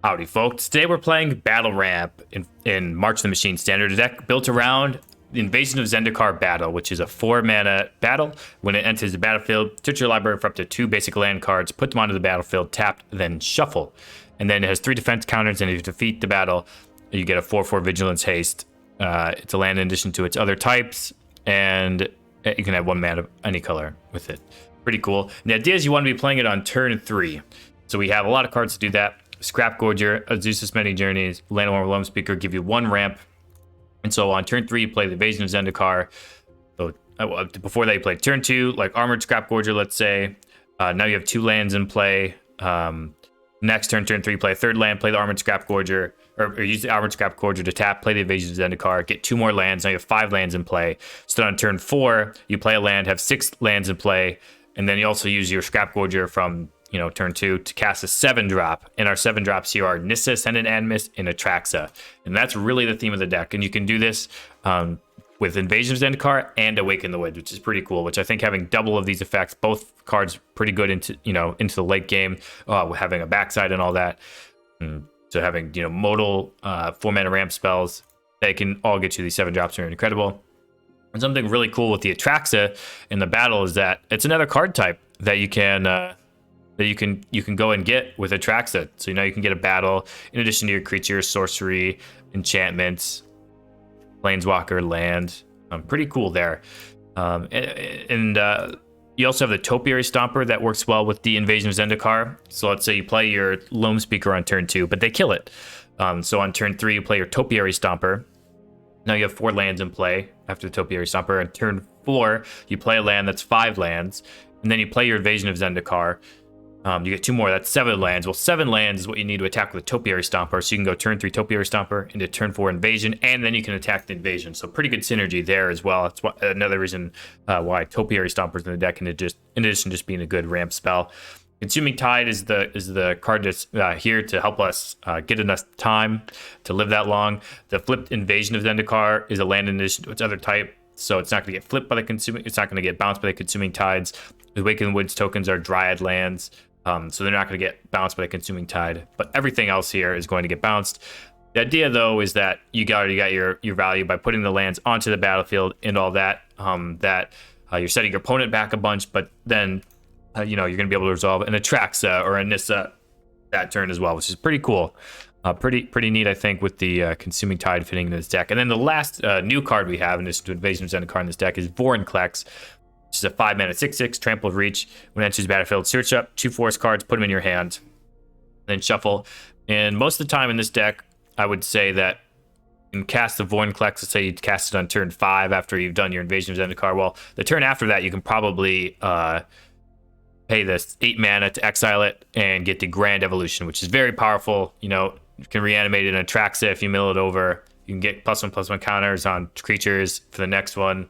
Howdy, folks. Today we're playing Battle Ramp in March of the Machine Standard, a deck built around the Invasion of Zendikar battle, which is a 4-mana battle. When it enters the battlefield, search your library for up to 2 basic land cards, put them onto the battlefield, tapped, then shuffle. And then it has 3 defense counters, and if you defeat the battle, you get a 4/4 Vigilance Haste. It's a land in addition to its other types, and you can have 1 mana of any color with it. Pretty cool. And the idea is you want to be playing it on turn 3. So we have a lot of cards to do that. Scrap Gorger, Azusa's Many Journeys, Landowner Loam Speaker give you 1 ramp. And so on turn 3, you play the Invasion of Zendikar. So before that, you play turn 2, like Armored Scrap Gorger, let's say. Now you have 2 lands in play. Next turn 3, play a 3rd land, play the Armored Scrap Gorger, or use the Armored Scrap Gorger to tap, play the Invasion of Zendikar, get 2 more lands. Now you have 5 lands in play. So then on turn 4, you play a land, have 6 lands in play, and then you also use your Scrap Gorger from turn 2 to cast a 7-drop. And our 7 drops here are Nissa, Ascendant Animus, and Atraxa. And that's really the theme of the deck. And you can do this with Invasion of Zendikar and Awaken the Wind, which is pretty cool, which I think having double of these effects, both cards pretty good into the late game, having a backside and all that. So having, modal 4-mana ramp spells, they can all get you these 7 drops are incredible. And something really cool with the Atraxa in the battle is that it's another card type that you can you can go and get with Atraxa. So you can get a battle in addition to your creatures, sorcery, enchantments, planeswalker, land. Pretty cool there. And you also have the Topiary Stomper that works well with the Invasion of Zendikar. So let's say you play your Loam Speaker on turn 2, but they kill it. So on turn 3, you play your Topiary Stomper. Now you have 4 lands in play after the Topiary Stomper. On turn 4, you play a land that's 5 lands. And then you play your Invasion of Zendikar. You get 2 more, that's 7 lands. Well, 7 lands is what you need to attack with a Topiary Stomper. So you can go turn 3 Topiary Stomper into turn 4 Invasion, and then you can attack the Invasion. So pretty good synergy there as well. That's another reason why Topiary Stomper's in the deck, in addition to just being a good ramp spell. Consuming Tide is the card that's here to help us get enough time to live that long. The flipped Invasion of Zendikar is a land in addition to its other type. So it's not going to get flipped by the consuming. It's not going to get bounced by the Consuming Tides. The Awakened Woods tokens are Dryad lands. So they're not going to get bounced by the Consuming Tide, but everything else here is going to get bounced. The idea, though, is that you got your value by putting the lands onto the battlefield and all that. You're setting your opponent back a bunch, but then you're going to be able to resolve an Atraxa or a Nissa that turn as well, which is pretty cool. Pretty neat, I think, with the Consuming Tide fitting in this deck. And then the last new card we have in this Invasion of Zendikar in this deck is Vorinclex. Which is a 5-mana 6/6 trample of reach. When it enters the battlefield, search up 2 forest cards, put them in your hand, then shuffle. And most of the time in this deck, I would say that you can cast the Vorinclex. Let's say you cast it on turn 5 after you've done your Invasion of Zendikar. Well, the turn after that, you can probably pay this 8 mana to exile it and get the Grand Evolution, which is very powerful. You can reanimate it in Atraxa if you mill it over. You can get +1/+1 counters on creatures for the next one.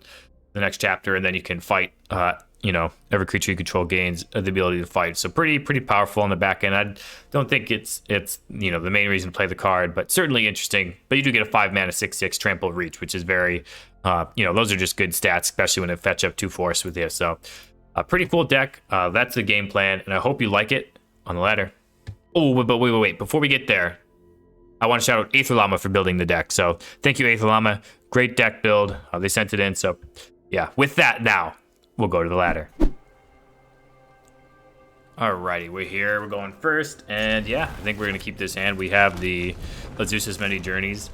The next chapter, and then you can fight. Every creature you control gains the ability to fight. So pretty powerful on the back end. I don't think it's the main reason to play the card, but certainly interesting. But you do get a 5-mana 6/6 trample of reach, which is very those are just good stats, especially when they fetch up 2 force with this. So a pretty cool deck. That's the game plan, and I hope you like it. On the ladder. Oh, but wait. Before we get there, I want to shout out Aether Llama for building the deck. So thank you, Aether Llama. Great deck build. They sent it in. So yeah, with that, now we'll go to the ladder. Alrighty, we're here. We're going first, and yeah, I think we're gonna keep this hand. We have the Azusa's Many Journeys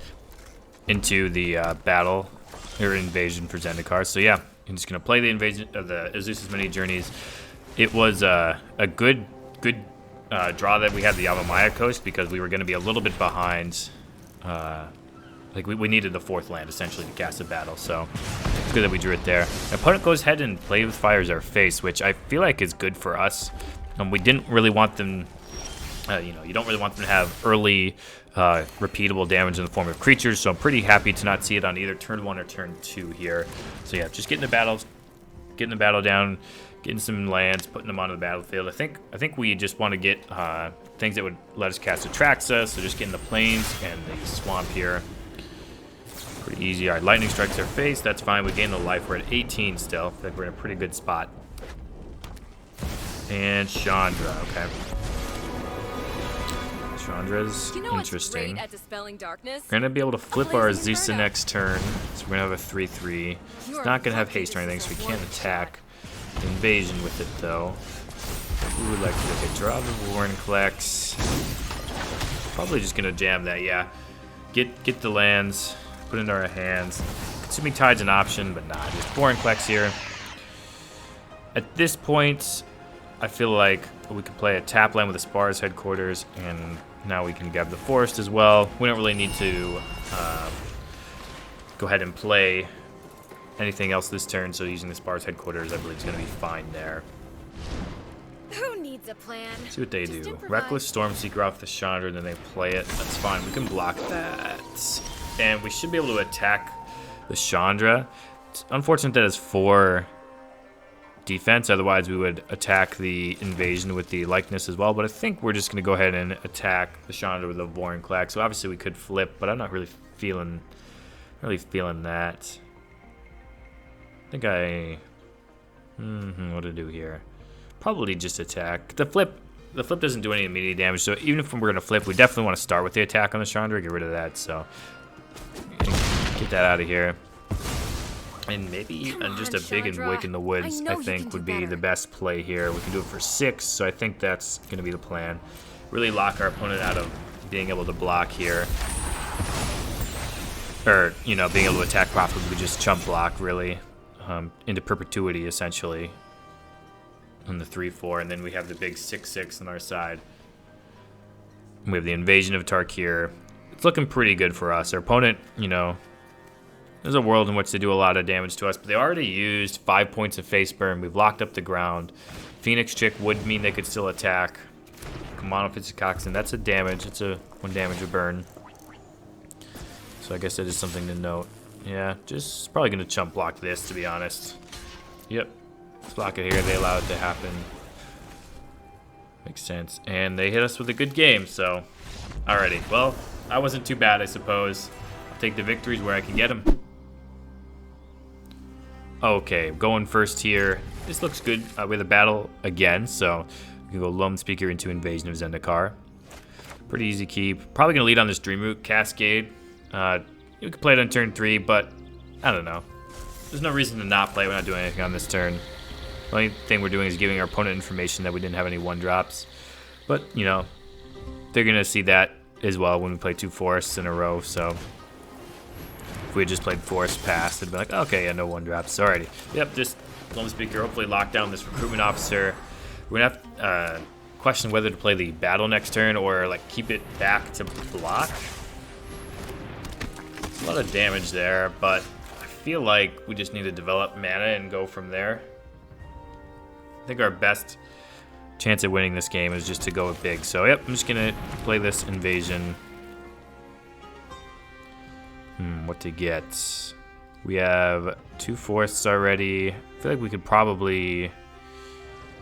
into the battle or invasion for Zendikar. So yeah, I'm just gonna play the invasion of the Azusa's Many Journeys. It was a good draw that we had the Yavimaya Coast, because we were gonna be a little bit behind. We needed the 4th land essentially to cast a battle, so it's good that we drew it there. Our opponent goes ahead and plays Fires Our Face, which I feel like is good for us. We didn't really want them, you don't really want them to have early repeatable damage in the form of creatures, so I'm pretty happy to not see it on either turn 1 or turn 2 here. So yeah, just getting the battle down, getting some lands, putting them onto the battlefield. I think we just want to get things that would let us cast Atraxa, so just getting the plains and the swamp here. Pretty easy. All right, lightning strikes our face. That's fine. We gain the life. We're at 18 still. I feel like we're in a pretty good spot. And Chandra, okay. Chandra's You know what's interesting. great at dispelling darkness? We're gonna be able to flip our blazing Zeus inferno. next turn, so we're gonna have a 3/3. It's not gonna have haste or anything, so we can't attack the invasion with it though. We would like to look at draw the Warren Collects. Probably just gonna jam that, yeah. Get the lands, put it into our hands. Consuming Tide's an option, but nah, just Warren Collects here. At this point, I feel like we could play a tap land with the Spars headquarters, and now we can grab the forest as well. We don't really need to go ahead and play anything else this turn, so using the Spars headquarters I believe is going to be fine there. Who needs a plan? See what they Just do. improvise. Reckless Stormseeker off the Chandra, then they play it. That's fine. We can block that. And we should be able to attack the Chandra. It's unfortunate that it's 4 defense, otherwise we would attack the invasion with the likeness as well, but I think we're just going to go ahead and attack the Chandra with the Warren Clack. So obviously we could flip, but I'm not really feeling that. I think what to do here? Probably just attack. The flip doesn't do any immediate damage, so even if we're going to flip, we definitely want to start with the attack on the Chandra, get rid of that, so get that out of here. And maybe just a big and Wake in the Woods, I think, would be the best play here. We can do it for 6, so I think that's going to be the plan. Really lock our opponent out of being able to block here. Or, being able to attack profitably, just chump block, really, into perpetuity, essentially, on the 3/4. And then we have the big 6/6 on our side. We have the Invasion of Tarkir. It's looking pretty good for us. Our opponent, there's a world in which they do a lot of damage to us, but they already used 5 points of face burn. We've locked up the ground. Phoenix Chick would mean they could still attack. Kamano Fitzcoxen, that's a damage. It's a 1 damage of burn. So I guess that is something to note. Yeah, just probably going to chump block this, to be honest. Yep. Let's block it here. They allow it to happen. Makes sense. And they hit us with a good game, so. Alrighty. Well, that wasn't too bad, I suppose. I'll take the victories where I can get them. Okay, going first here. This looks good with a battle again, so we can go Lone Speaker into Invasion of Zendikar. Pretty easy keep. Probably going to lead on this Dreamroot Cascade. You could play it on turn 3, but I don't know. There's no reason to not play. We're not doing anything on this turn. The only thing we're doing is giving our opponent information that we didn't have any 1-drops. But, they're going to see that as well when we play 2 forests in a row, so if we had just played forest past, it'd be like, okay, yeah, no 1-drops. Alrighty. Yep, just Lone Speaker, hopefully lock down this recruitment officer. We're going to have to question whether to play the battle next turn or, keep it back to block. A lot of damage there, but I feel like we just need to develop mana and go from there. I think our best chance at winning this game is just to go big. So, yep, I'm just going to play this invasion. What to get? We have 2 forests already. I feel like we could probably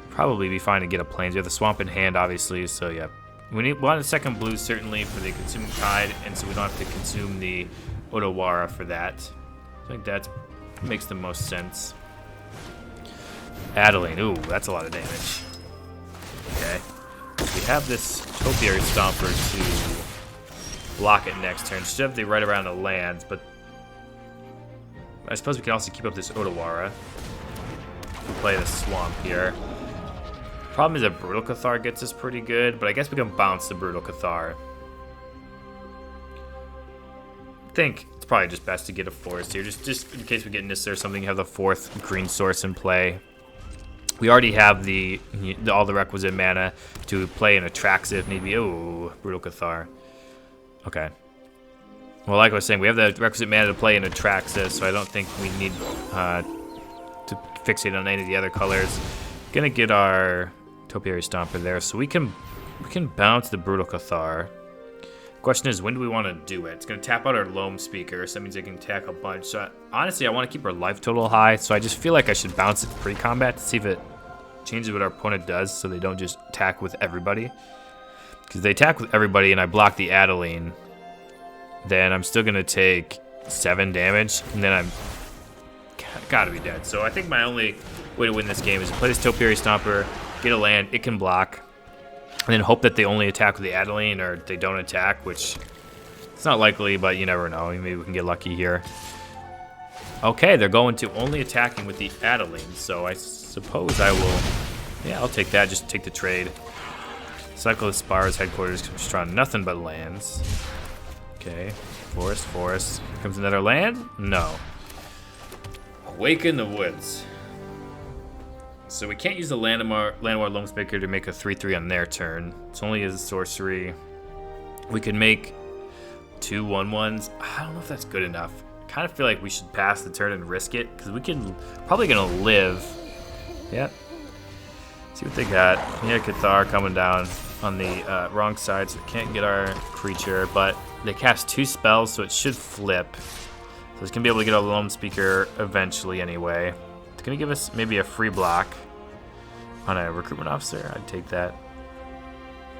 be fine to get a plains. We have the swamp in hand, obviously, so, yep. We want a second blue, certainly, for the Consuming Tide, and so we don't have to consume the Otawara for that. I think that makes the most sense. Adeline, ooh, that's a lot of damage. Okay. We have this Topiary Stomper to block it next turn. Should have the right around the lands, but I suppose we can also keep up this Otawara. Play the swamp here. Problem is that Brutal Cathar gets us pretty good, but I guess we can bounce the Brutal Cathar. I think it's probably just best to get a forest here, just in case we get Nissa or something. You have the 4th green source in play. We already have all the requisite mana to play an Atraxa if need be. Ooh, Brutal Cathar. Okay. Well, like I was saying, we have the requisite mana to play an Atraxa, so I don't think we need to fixate on any of the other colors. Gonna get our Topiary Stomper there, so we can bounce the Brutal Cathar. Question is, when do we want to do it? It's going to tap out our Lone Speaker, so that means they can attack a bunch. So honestly, I want to keep our life total high, so I just feel like I should bounce it pre-combat to see if it changes what our opponent does, so they don't just attack with everybody. Because if they attack with everybody and I block the Adeline, then I'm still going to take 7 damage, and then I'm gotta be dead. So I think my only way to win this game is to play this Topiary Stomper, get a land, it can block. And then hope that they only attack with the Adeline or they don't attack, which it's not likely, but you never know. Maybe we can get lucky here. Okay, they're going to only attacking with the Adeline, so I suppose I will... Yeah, I'll take that. Just take the trade. Cycle of Spars, headquarters, strong. Nothing but lands. Okay, forest, forest. Here comes another land? No. Awaken the Woods. So we can't use the Landwar Loam Speaker to make a 3/3 on their turn. It's only as a sorcery. We could make 2 1/1s. I don't know if that's good enough. I kind of feel like we should pass the turn and risk it because we can probably gonna live. Yep. See what they got. Yeah, Cathar coming down on the wrong side, so we can't get our creature. But they cast 2 spells, so it should flip. So it's gonna be able to get a Loam Speaker eventually anyway. It's gonna give us maybe a free block on a recruitment officer. I'd take that.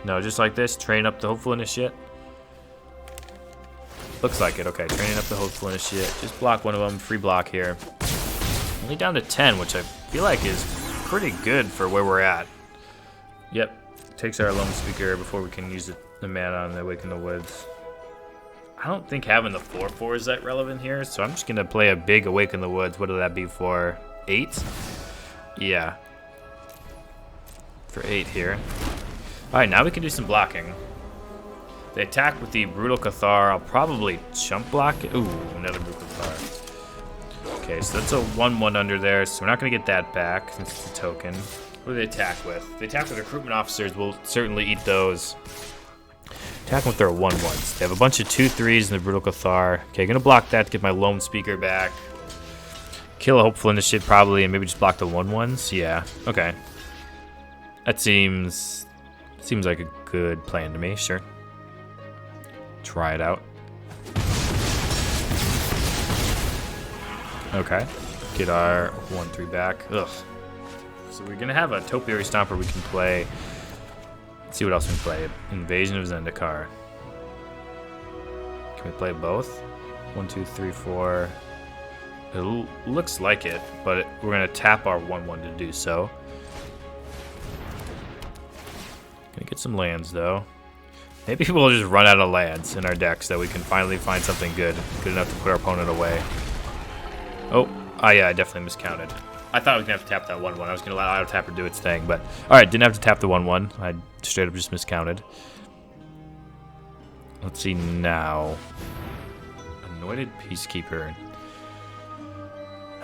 No, just like this, train up the hopeful initiate. Looks like it. Okay, training up the hopeful initiate. Just block one of them. Free block here. Only down to 10, which I feel like is pretty good for where we're at. Yep, takes our Loam Speaker before we can use the mana on the Awaken the Woods. I don't think having the 4/4 is that relevant here, so I'm just gonna play a big Awaken the Woods. What would that be for? 8? Yeah. For 8 here. Alright, now we can do some blocking. They attack with the Brutal Cathar. I'll probably chump block it. Ooh, another Brutal Cathar. Okay, so that's a 1/1 under there, so we're not going to get that back since it's a token. What do they attack with? If they attack with recruitment officers, we'll certainly eat those. Attack with their 1/1s. They have a bunch of 2/3s in the Brutal Cathar. Okay, going to block that to get my Loam Speaker back. Kill a Hopeful Initiate probably, and maybe just block the 1/1s. Yeah, okay. That seems like a good plan to me, sure. Try it out. Okay. Get our 1/3 back. Ugh. So we're gonna have a Topiary Stomper we can play. Let's see what else we can play. Invasion of Zendikar. Can we play both? 1, 2, 3, 4. It looks like it, but we're gonna tap our 1/1 to do so. Gonna get some lands though. Maybe we'll just run out of lands in our deck so we can finally find something good enough to put our opponent away. Oh, yeah, I definitely miscounted. I thought I was gonna have to tap that 1/1. I was gonna let Auto Tapper do its thing, but all right, didn't have to tap the 1/1. I straight up just miscounted. Let's see now. Anointed Peacekeeper.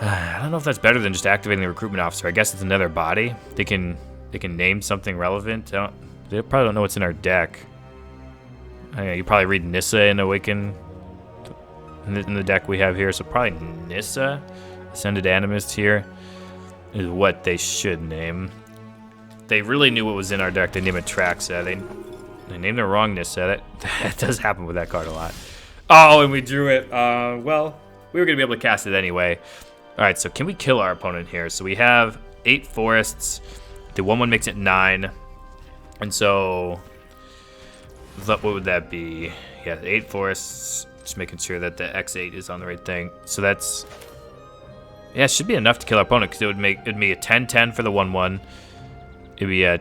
I don't know if that's better than just activating the recruitment officer. I guess it's another body. They can name something relevant. They probably don't know what's in our deck. You probably read Nissa in Awaken in the deck we have here, so probably Nissa, Ascended Animist here, is what they should name. They really knew what was in our deck. They named it Traxa. They named the wrong Nissa. That does happen with that card a lot. Oh, and we drew it. Well, we were going to be able to cast it anyway. All right, so can we kill our opponent here? So we have 8 forests. The 1/1 makes it 9. And so, what would that be? Yeah, 8 forests. Just making sure that the X8 is on the right thing. So that's, yeah, it should be enough to kill our opponent because it'd be a 10-10 for the 1/1. It'd be a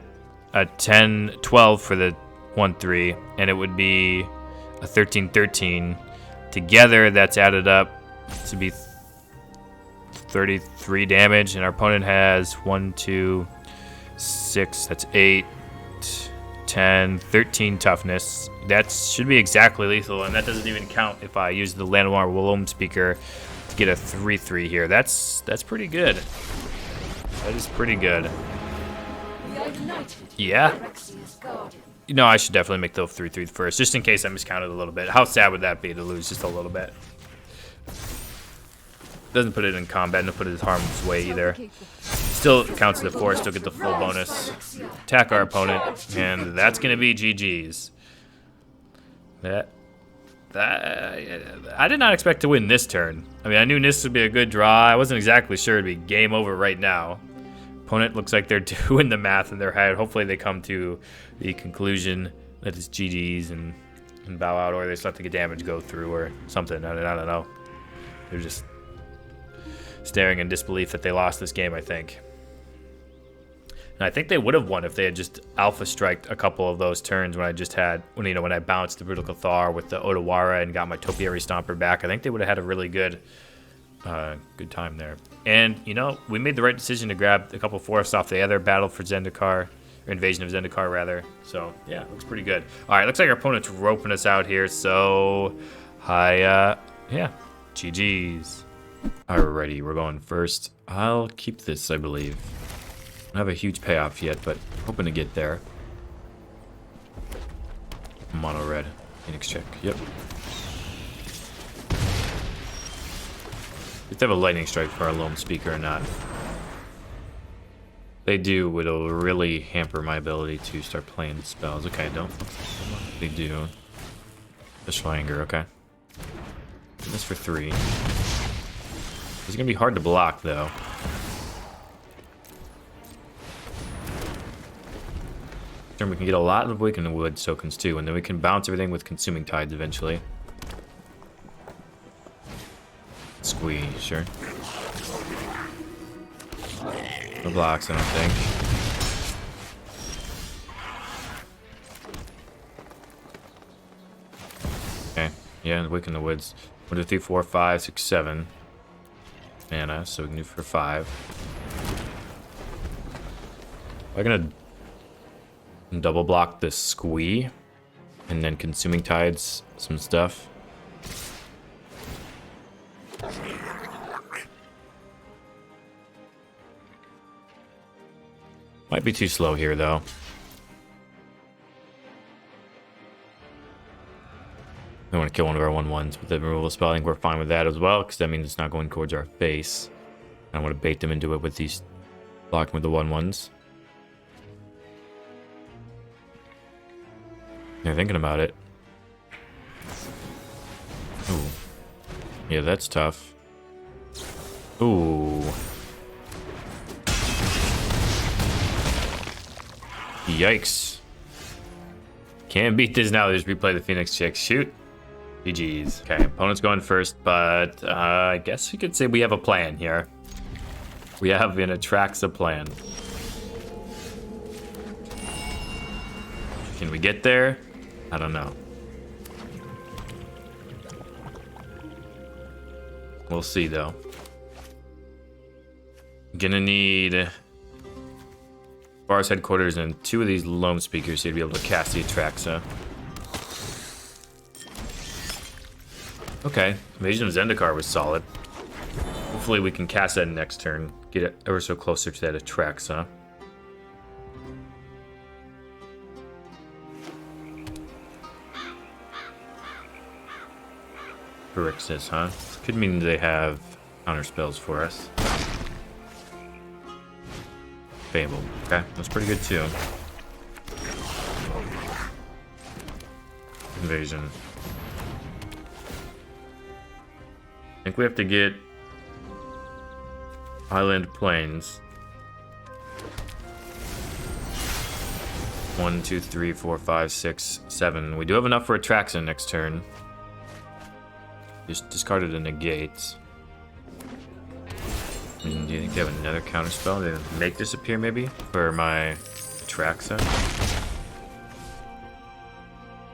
10-12 for the 1/3, and it would be a 13-13. Together, that's added up to be 33 damage, and our opponent has 1, 2, 6. That's 8, 10, 13 toughness. That should be exactly lethal, and that doesn't even count if I use the Landwar Loam Speaker to get a 3/3 here. That's pretty good. That is pretty good. Yeah. No, I should definitely make the 3/3 first, just in case I miscounted a little bit. How sad would that be to lose just a little bit? Doesn't put it in combat, doesn't put it in harm's way either. Still counts as a 4, still get the full bonus. Attack our opponent, and that's gonna be GG's. I did not expect to win this turn. I mean, I knew this would be a good draw. I wasn't exactly sure it'd be game over right now. Opponent looks like they're doing the math in their head. Hopefully they come to the conclusion that it's GG's and bow out, or they just let the damage go through or something. I don't know. They're just staring in disbelief that they lost this game, I think. And I think they would have won if they had just alpha striked a couple of those turns when I just had, when I bounced the Brutal Cathar with the Otawara and got my Topiary Stomper back. I think they would have had a really good time there. And, we made the right decision to grab a couple forests off the other battle for Zendikar, or invasion of Zendikar, rather. So, yeah, looks pretty good. All right, looks like our opponent's roping us out here, so, GG's. Alrighty, we're going first. I'll keep this, I believe. I don't have a huge payoff yet, but hoping to get there. Mono red. Phoenix check. Yep. If they have a lightning strike for our loam speaker or not. If they do, it'll really hamper my ability to start playing spells. Okay, don't. They do. Special anger, okay. This for 3. It's gonna be hard to block though. We can get a lot of Awakening Wood tokens too, and then we can bounce everything with Consuming Tides eventually. Squeeze, sure. No blocks, I don't think. Okay, yeah, Awaken the Woods. 1, 2, 3, 4, 5, 6, 7 mana, so we can do for 5. I'm gonna double block this Squee and then Consuming Tides some stuff. Might be too slow here though. We want to kill one of our 1/1s with the removal spell. I think we're fine with that as well, because that means it's not going towards our face. I want to bait them into it with these blocking with the 1/1s. Yeah, thinking about it. Ooh. Yeah, that's tough. Ooh. Yikes. Can't beat this now. Just replay the Phoenix check. Shoot. GG's. Okay, opponent's going first, but I guess we could say we have a plan here. We have an Atraxa plan. Can we get there? I don't know. We'll see, though. Gonna need Bar's headquarters and 2 of these loam speakers here to be able to cast the Atraxa. Okay, Invasion of Zendikar was solid. Hopefully we can cast that next turn. Get it ever so closer to that Atraxa. Pyrrhixis, huh? Could mean they have counter spells for us. Fable. Okay, that's pretty good too. Invasion. I think we have to get Highland Plains. 1, 2, 3, 4, 5, 6, 7. We do have enough for Atraxa next turn. Just discarded a negate. Do you think they have another counter spell? They make disappear maybe for my Atraxa?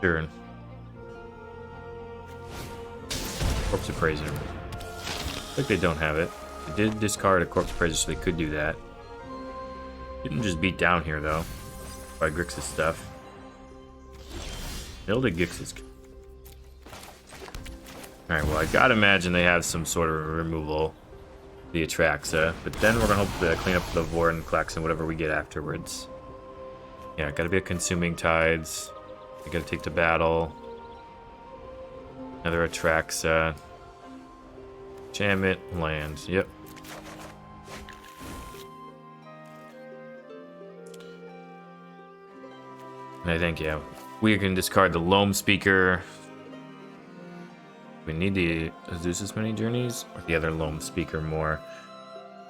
Sure. Corpse Appraiser. I think they don't have it. They did discard a Corpse Appraiser, so they could do that. Didn't just beat down here though by Grixis stuff. Build a Grixis. Alright, well, I gotta imagine they have some sort of removal, the Atraxa, but then we're gonna hope to clean up the Vorin, Klaxon, whatever we get afterwards. Yeah, gotta be a Consuming Tides. We gotta take the battle. Another Atraxa. Jam it, lands. Yep. And I think, yeah, we can discard the Loam Speaker. We need the Azusa's Many Journeys or the other Loam Speaker more.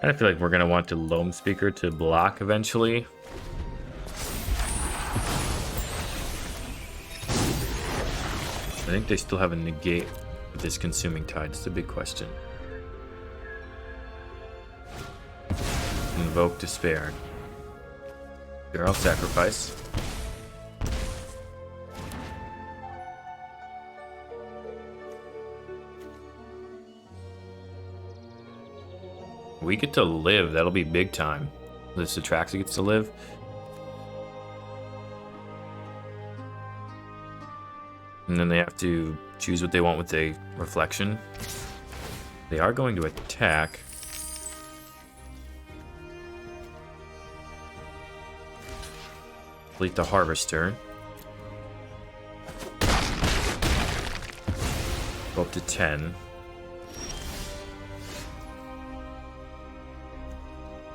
I feel like we're going to want the Loam Speaker to block eventually. I think they still have a negate with this Consuming Tide. It's a big question. Invoke Despair. Here, I'll sacrifice. We get to live. That'll be big time. This Atraxa gets to live. And then they have to choose what they want with the reflection. They are going to attack. Complete the harvester. Go up to 10.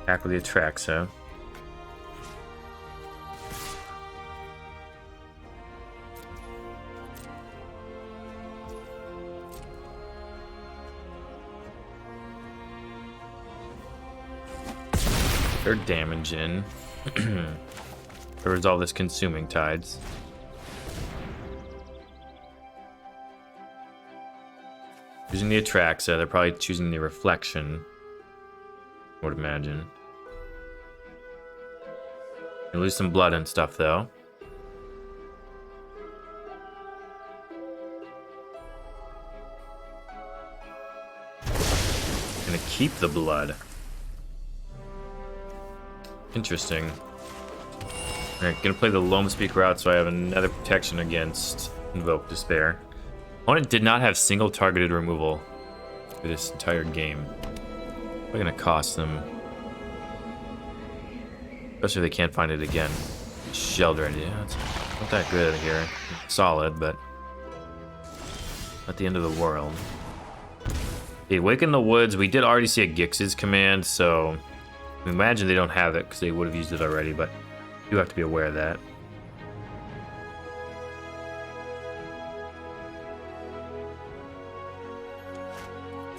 Attack with the Atraxa. Their damage in. To resolve this consuming tides. Choosing the Atraxa, they're probably choosing the reflection. I would imagine. You lose some blood and stuff though. Gonna keep the blood. Interesting. Alright, gonna play the Loam Speak route so I have another protection against Invoke Despair. Opponent did not have single targeted removal for this entire game. Probably gonna cost them. Especially if they can't find it again. Sheldred, yeah, it's not that good here. Solid, but not the end of the world. Okay, Wake in the Woods, we did already see a Gix's command, so I imagine they don't have it because they would have used it already, but you have to be aware of that.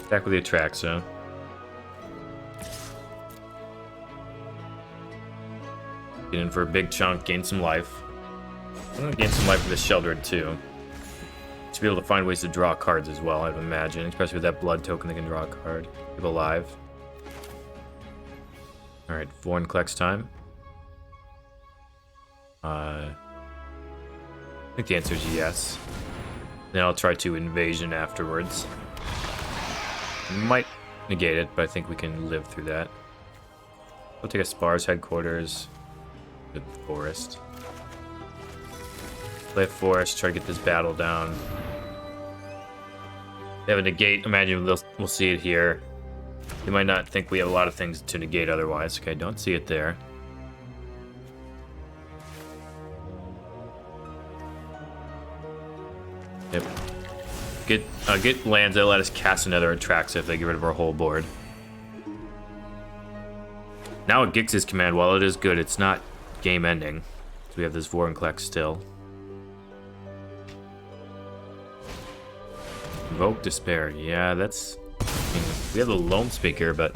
Attack with the Atraxa. Get in for a big chunk, gain some life. I'm gonna gain some life with this Sheldred too. To be able to find ways to draw cards as well, I'd imagine. Especially with that blood token, they can draw a card. Keep alive. Alright, Vorn collects time. I think the answer is yes. Then I'll try to invasion afterwards. Might negate it, but I think we can live through that. I'll take a Spar's headquarters. The forest. Play a forest, try to get this battle down. They have a negate, imagine we'll see it here. You might not think we have a lot of things to negate otherwise. Okay, don't see it there. Yep. Get lands that let us cast another Atraxa if they get rid of our whole board. Now it Gix's command, while it is good, it's not game ending. So we have this Vorinclex still. Invoke Despair, yeah, that's... I mean, we have the Loam Speaker, but...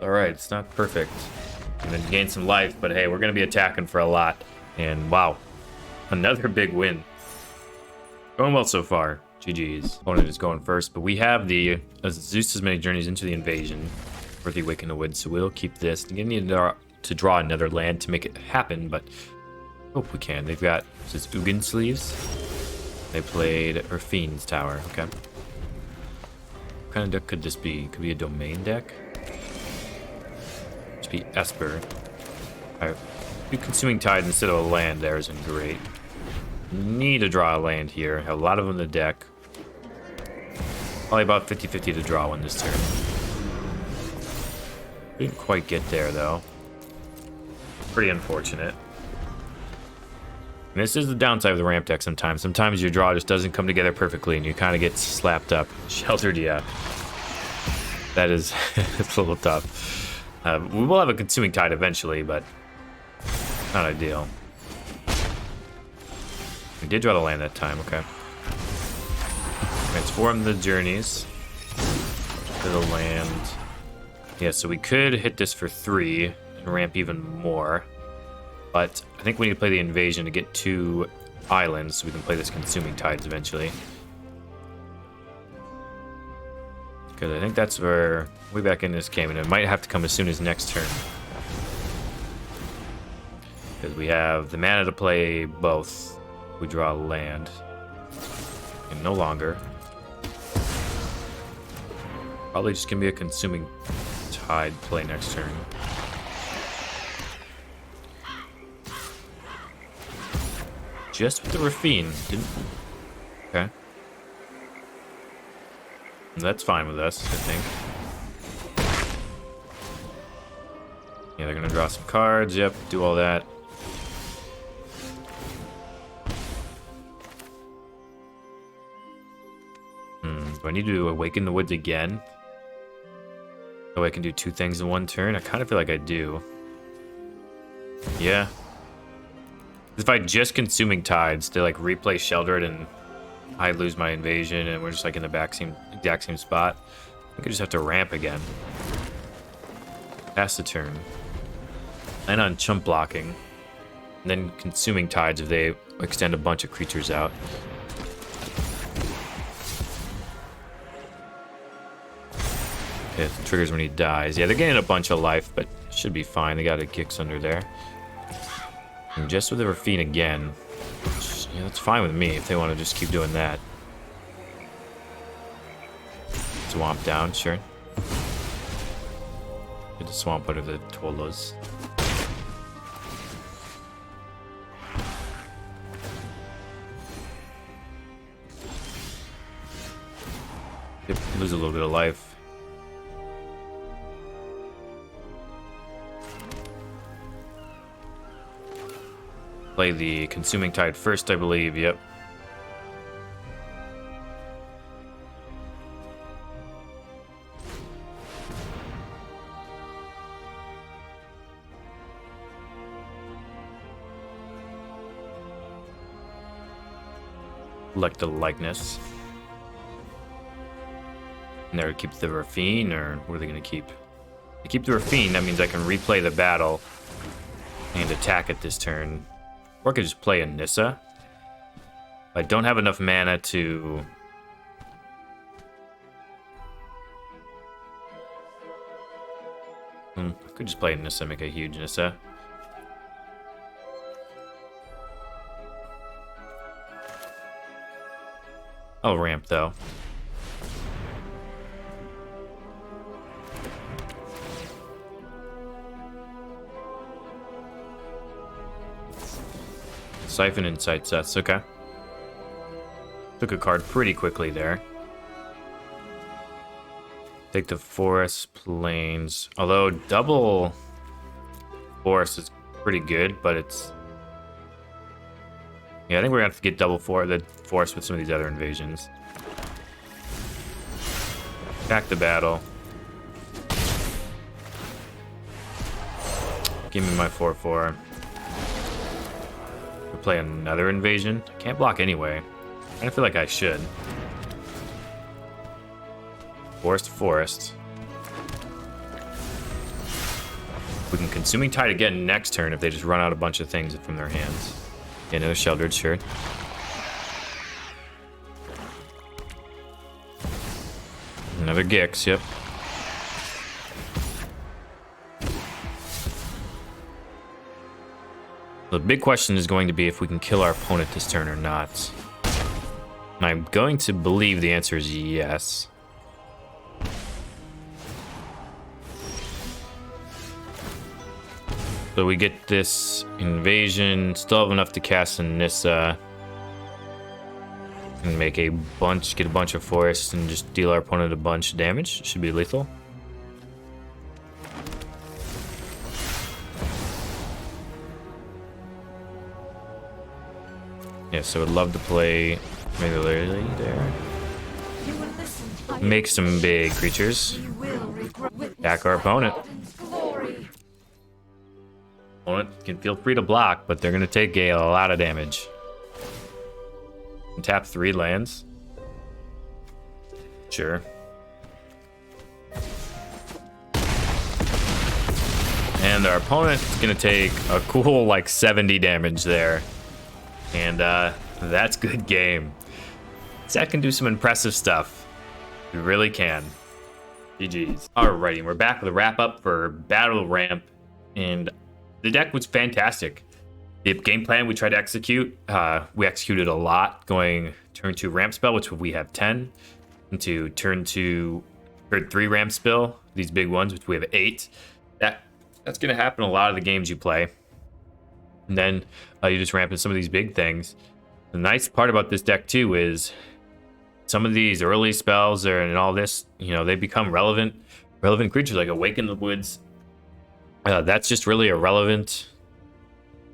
Alright, it's not perfect. I'm gonna gain some life, but hey, we're gonna be attacking for a lot. And wow, another big win. Going well so far. GG's. Opponent is going first, but we have the Zeus's Many Journeys into the Invasion. Worthy Wake in the Woods, so we'll keep this. We're gonna need to draw another land to make it happen, but hope we can. They've got, this is Ugin Sleeves. They played Urfine's Tower, okay. What kind of deck could this be? Could be a domain deck? Just be Esper. Alright, do Consuming Tide instead of a land there isn't great. Need to draw a land here. Have a lot of them in the deck. Probably about 50-50 to draw one this turn. Didn't quite get there though. Pretty unfortunate. And this is the downside of the ramp deck sometimes. Sometimes your draw just doesn't come together perfectly and you kind of get slapped up. Sheltered, yeah. That is it's a little tough. We will have a Consuming Tide eventually, but not ideal. We did draw the land that time, okay. Transform the Journeys to the land. Yeah, so we could hit this for 3 and ramp even more. But I think we need to play the Invasion to get 2 islands so we can play this Consuming Tides eventually. Because I think that's where way back in this game, and it might have to come as soon as next turn. Because we have the mana to play both. We draw land. And no longer. Probably just gonna be a consuming tide play next turn. Just with the Rafine. Didn't. Okay. That's fine with us, I think. Yeah, they're gonna draw some cards. Yep, do all that. Do I need to awaken the woods again? So I can do two things in one turn? I kind of feel like I do. Yeah. If I just consuming tides, they like replay sheltered and I lose my invasion and we're just like in the exact same spot. I could just have to ramp again. Pass the turn. And on chump blocking. And then consuming tides if they extend a bunch of creatures out. Okay, it triggers when he dies. Yeah, they're getting a bunch of life, but should be fine. They got a Gix under there. And just with the Rafine again. Yeah, that's fine with me if they want to just keep doing that. Swamp down, sure. Get the swamp out of the Tolos. Yep, lose a little bit of life. Play the Consuming Tide first, I believe. Yep. Select the likeness. And there, keep the Rafine, or what are they going to keep? They keep the Rafine, that means I can replay the battle and attack it this turn. Or I could just play a Nissa. I don't have enough mana to... I could just play a Nissa, make a huge Nissa. I'll ramp, though. Siphon Insight sets, okay. Took a card pretty quickly there. Take the Forest Plains. Although double Forest is pretty good, but it's... Yeah, I think we're gonna have to get double the Forest with some of these other invasions. Attack the battle. Give me my 4/4. Play another invasion. I can't block anyway. I feel like I should. Forest. We can Consuming Tide again next turn if they just run out a bunch of things from their hands. Yeah, another Sheltered, sure. Another Gix, yep. The big question is going to be if we can kill our opponent this turn or not. And I'm going to believe the answer is yes. So we get this invasion, still have enough to cast a Nissa. And make a bunch, get a bunch of forests and just deal our opponent a bunch of damage. Should be lethal. Yes, I would love to play maybe there. Make some big creatures. Attack our opponent. Opponent can feel free to block, but they're going to take a lot of damage. And tap 3 lands. Sure. And our opponent's going to take a cool like 70 damage there. And that's good game. Zach can do some impressive stuff. He really can. GG's. Alrighty, we're back with a wrap up for Battle Ramp. And the deck was fantastic. The game plan we tried to execute, we executed a lot, going turn 2 ramp spell, which we have 10, into turn 3 ramp spell, these big ones, which we have 8. That's going to happen in a lot of the games you play. And then you just ramp in some of these big things. The nice part about this deck too is some of these early spells and all this, they become relevant creatures like Awaken the Woods. That's just really a relevant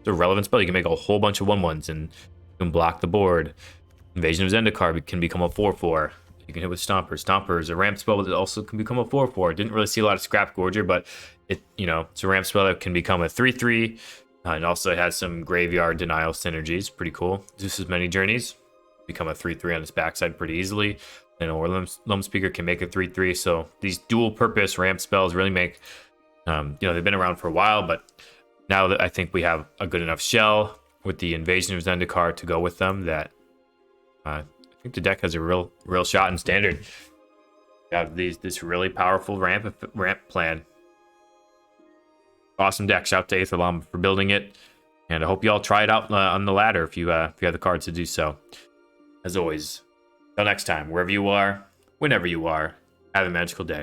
spell. You can make a whole bunch of 1/1s and you can block the board. Invasion of Zendikar can become a 4/4. You can hit with Stomper. Stomper is a ramp spell that also can become a 4/4. Didn't really see a lot of Scrap Gorger, but it's a ramp spell that can become a 3/3. And also it has some graveyard denial synergies. Pretty cool. Zeus's Many Journeys become a 3/3 on its backside pretty easily. And Loam Speaker can make a 3/3. So these dual purpose ramp spells really make they've been around for a while, but now that I think we have a good enough shell with the Invasion of Zendikar to go with them, that I think the deck has a real shot in Standard. We have this really powerful ramp plan. Awesome deck. Shout out to Aetherlom for building it, and I hope you all try it out on the ladder if you have the cards to do so. As always, until next time, wherever you are, whenever you are, have a magical day.